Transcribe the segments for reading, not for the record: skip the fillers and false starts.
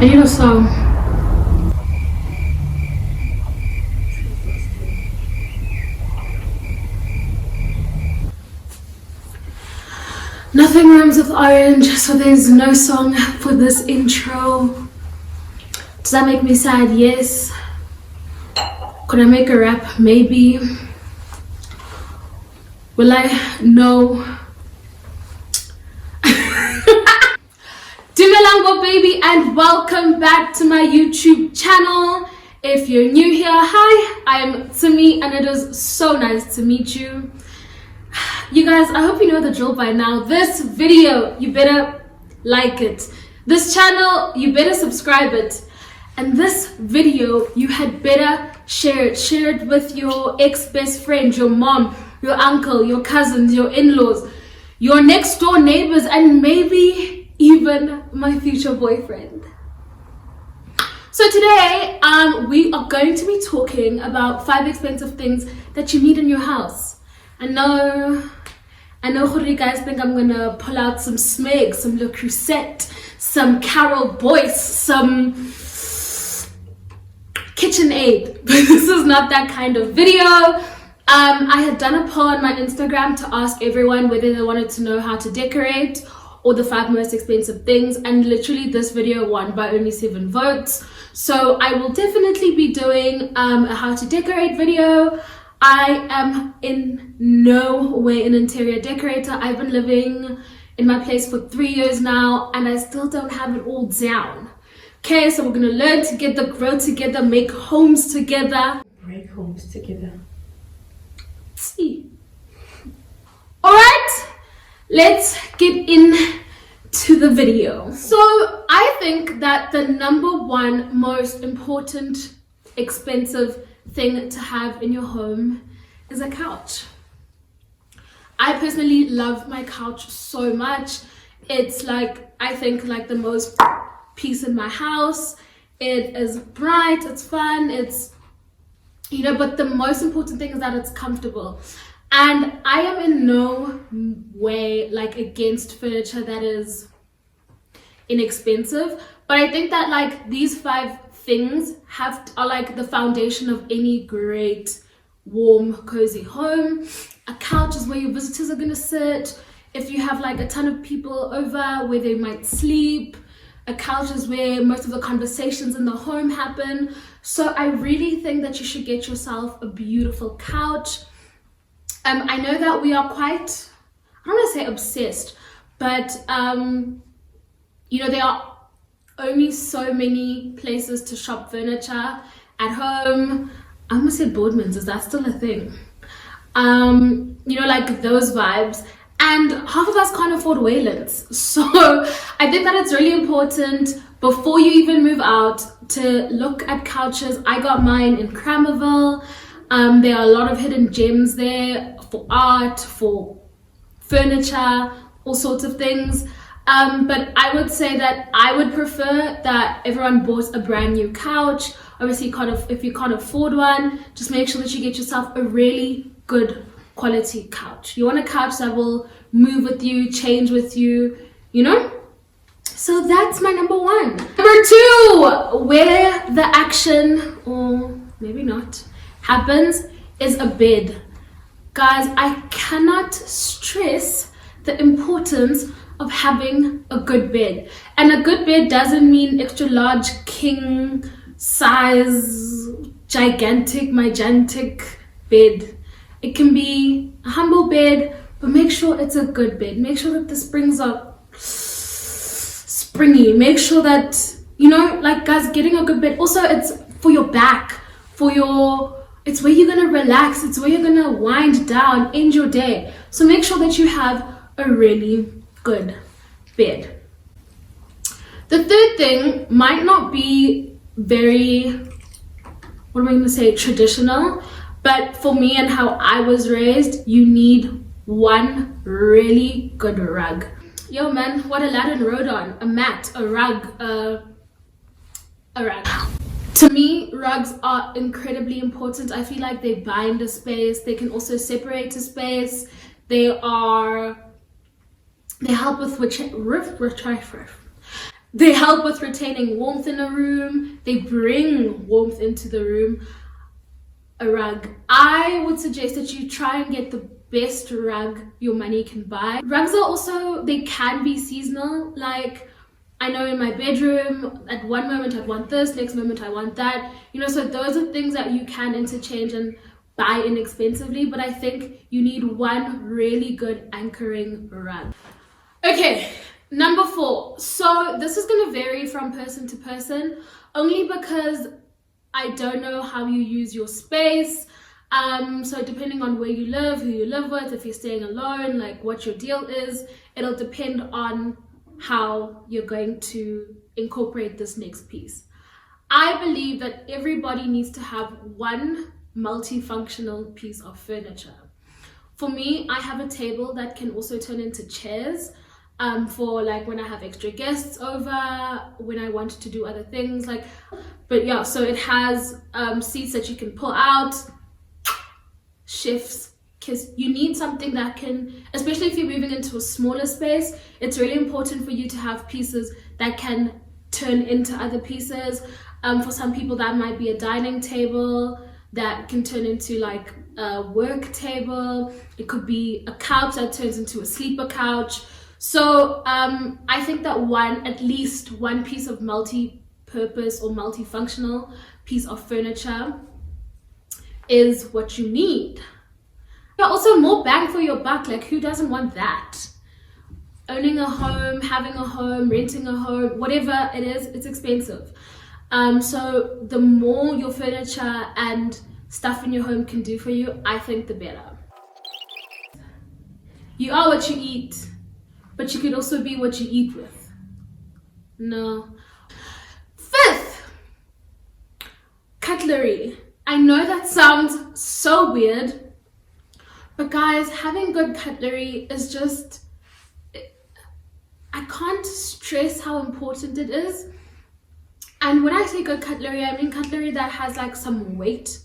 I need a song. Nothing rhymes with orange, so there's no song for this intro. Does that make me sad? Yes. Could I make a rap? Maybe. Will I? No. Dumelango baby, and welcome back to my YouTube channel. If you're new here, hi, I'm Timi and it is so nice to meet you. You guys, I hope you know the drill by now. This video, you better like it. This channel, you better subscribe it. And this video, you had better share it. Share it with your ex-best friend, your mom, your uncle, your cousins, your in-laws, your next door neighbors, and maybe even my future boyfriend. So today, we are going to be talking about 5 expensive things that you need in your house. I know you guys think I'm gonna pull out some Smeg, some Le Creuset, some Carol Boyce, some KitchenAid, but this is not that kind of video. I had done a poll on my Instagram to ask everyone whether they wanted to know how to decorate or the 5 most expensive things, and literally this video won by only 7 votes. So I will definitely be doing a how to decorate video. I am in no way an interior decorator. I've been living in my place for 3 years now and I still don't have it all down. Okay, so we're gonna learn together, grow together, make homes together. Break homes together. See. Alright, let's get into the video. So I think that the #1 most important, expensive thing to have in your home is a couch. I personally love my couch so much. It's like, I think, like the most peace in my house. It is bright, it's fun, it's, you know, but the most important thing is that it's comfortable. And I am in no way like against furniture that is inexpensive, but I think that like these 5 things are like the foundation of any great warm cozy home. A couch is where your visitors are going to sit. If you have like a ton of people over, where they might sleep. A couch is where most of the conversations in the home happen. So I really think that you should get yourself a beautiful couch. I know that we are quite, I don't want to say obsessed, but you know, there are only so many places to shop furniture at home. I almost said Boardman's, is that still a thing? You know, like those vibes. And half of us can't afford Waylands. So I think that it's really important before you even move out to look at couches. I got mine in Cramerville. There are a lot of hidden gems there for art, for furniture, all sorts of things. But I would say that I would prefer that everyone bought a brand new couch. Obviously, if you can't afford one, just make sure that you get yourself a really good quality couch. You want a couch that will move with you, change with you, you know? So that's my #1. #2, where the action, or maybe not, happens is a bed. Guys, I cannot stress the importance of having a good bed. And a good bed doesn't mean extra large, king size, gigantic bed. It can be a humble bed, but make sure it's a good bed. Make sure that the springs are springy. Make sure that, you know, like guys, getting a good bed, also it's for your back, it's where you're gonna relax, it's where you're gonna wind down, end your day. So make sure that you have a really good bed. The third thing might not be very, what am I going to say, traditional, but for me and how I was raised, you need one really good rug. Yo man, what Aladdin rode on, a mat, a rug, a rug. To me, rugs are incredibly important. I feel like they bind a space, they can also separate a space, they help with They help with retaining warmth in a room. They bring warmth into the room. A rug. I would suggest that you try and get the best rug your money can buy. Rugs are also, they can be seasonal. Like, I know in my bedroom, at one moment I want this, next moment I want that. You know, so those are things that you can interchange and buy inexpensively, but I think you need one really good anchoring rug. Okay, number 4. So this is going to vary from person to person, only because I don't know how you use your space. So depending on where you live, who you live with, if you're staying alone, like what your deal is, it'll depend on how you're going to incorporate this next piece. I believe that everybody needs to have one multifunctional piece of furniture. For me, I have a table that can also turn into chairs for like when I have extra guests over, when I want to do other things, like, but yeah, so it has seats that you can pull out, shifts, because you need something that can, especially if you're moving into a smaller space, it's really important for you to have pieces that can turn into other pieces. For some people that might be a dining table that can turn into like a work table. It could be a couch that turns into a sleeper couch. So I think that at least one piece of multi-purpose or multifunctional piece of furniture is what you need. But also more bang for your buck. Like, who doesn't want that? Owning a home, having a home, renting a home, whatever it is, it's expensive. So the more your furniture and stuff in your home can do for you, I think the better. You are what you eat, but you could also be what you eat with. No. 5th, cutlery. I know that sounds so weird, but guys, having good cutlery is just, I can't stress how important it is. And when I say good cutlery, I mean cutlery that has like some weight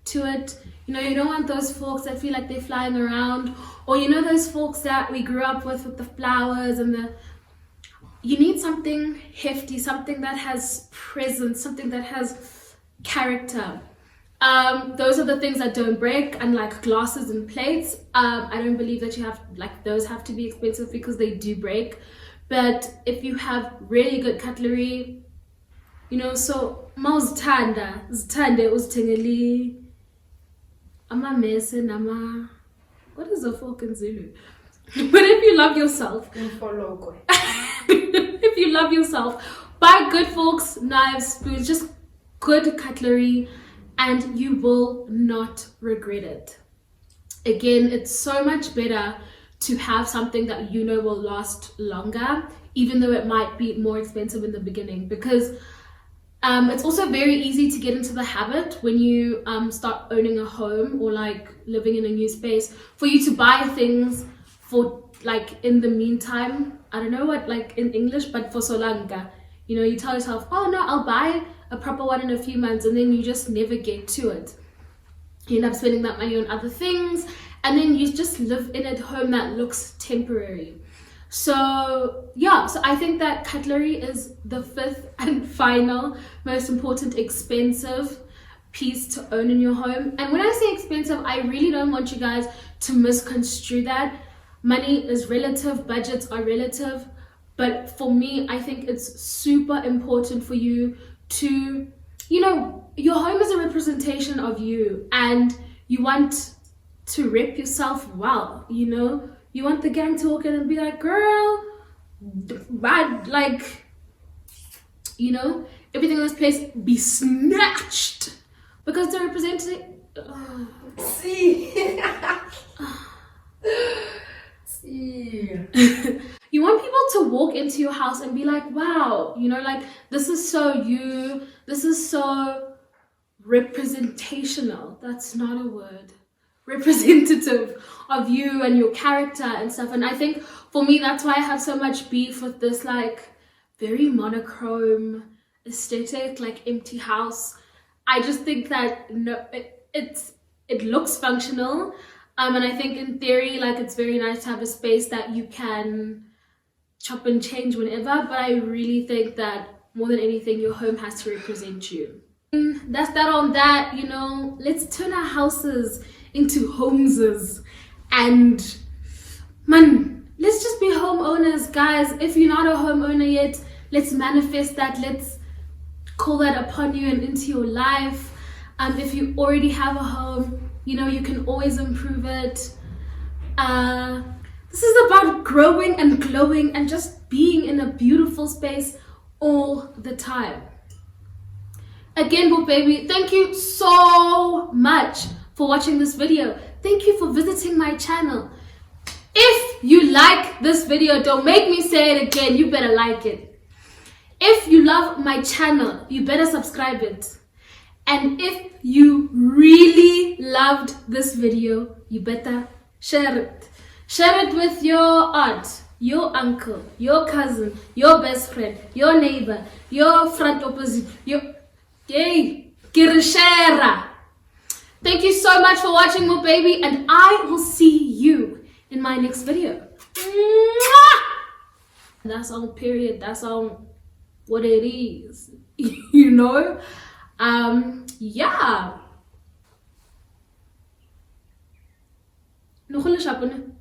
to it. You know, you don't want those forks that feel like they're flying around, or you know those forks that we grew up with the flowers and the, you need something hefty, something that has presence, something that has character. Those are the things that don't break, unlike glasses and plates. I don't believe that you have, like, those have to be expensive because they do break. But if you have really good cutlery, you know, so mawuzithanda uzithengele amamese nama, what is a fork in Zulu? But if you love yourself, if you love yourself, buy good forks, knives, spoons, just good cutlery, and you will not regret it. Again, it's so much better to have something that you know will last longer, even though it might be more expensive in the beginning, because it's also very easy to get into the habit when you start owning a home or like living in a new space, for you to buy things for like in the meantime. I don't know what like in English, but for Solanka, you know, you tell yourself, oh no, I'll buy a proper one in a few months, and then you just never get to it. You end up spending that money on other things, and then you just live in a home that looks temporary. So yeah, so I think that cutlery is the 5th and final most important expensive piece to own in your home. And when I say expensive, I really don't want you guys to misconstrue that. Money is relative, budgets are relative, but for me, I think it's super important for you to, you know, your home is a representation of you, and you want to rep yourself well, you know. You want the gang to walk in and be like, girl, bad, like, you know, everything in this place be snatched because they're representing. See. See. You want people to walk into your house and be like, wow, you know, like, this is so you, this is so representational. That's not a word. Representative of you and your character and stuff. And I think for me, that's why I have so much beef with this like very monochrome aesthetic, like empty house. I just think that no, it looks functional, and I think in theory, like, it's very nice to have a space that you can chop and change whenever, but I really think that more than anything, your home has to represent you. That's that on that, you know. Let's turn our houses into homeses, and man, let's just be homeowners, guys. If you're not a homeowner yet, let's manifest that. Let's call that upon you and into your life. If you already have a home, you know, you can always improve it. This is about growing and glowing and just being in a beautiful space all the time. Again, Bo Baby, thank you so much for watching this video. Thank you for visiting my channel. If you like this video, don't make me say it again, you better like it. If you love my channel, you better subscribe it. And if you really loved this video, you better share it. Share it with your aunt, your uncle, your cousin, your best friend, your neighbor, your front opposite, your... Yay! Kirishera! Thank you so much for watching, Mo Baby, and I will see you in my next video. Mwah! That's on period. That's on what it is. You know? Yeah. Nog 'n shapene.